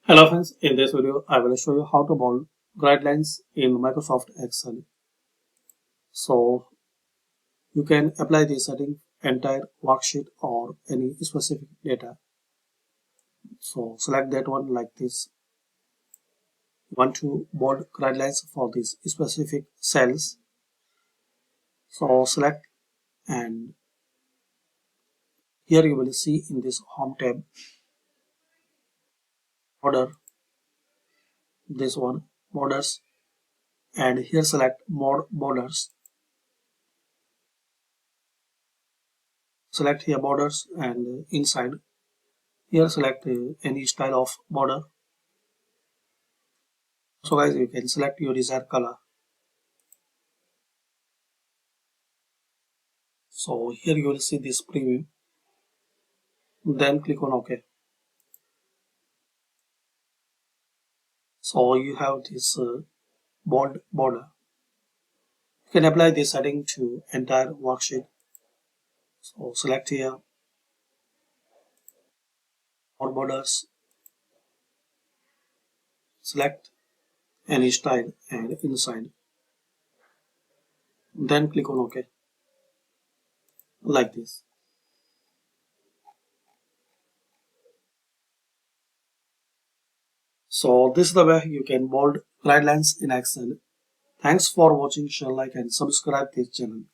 Hello friends, in this video I will show you how to build guidelines in Microsoft Excel. So you can apply this setting entire worksheet or any specific data. So select that one like this. You want to build guidelines for these specific cells. So select, and here you will see in this home tab border, this one borders, and here select more borders. Select here borders, and inside here select any style of border. So guys, you can select your desired color. So here you will see this preview. Then click on OK. So you have this bold border. You can apply this setting to entire worksheet. So select here more borders. Select any style and inside. Then click on OK like this. So this is the way you can bold guidelines in Excel. Thanks for watching. Share, like and subscribe this channel.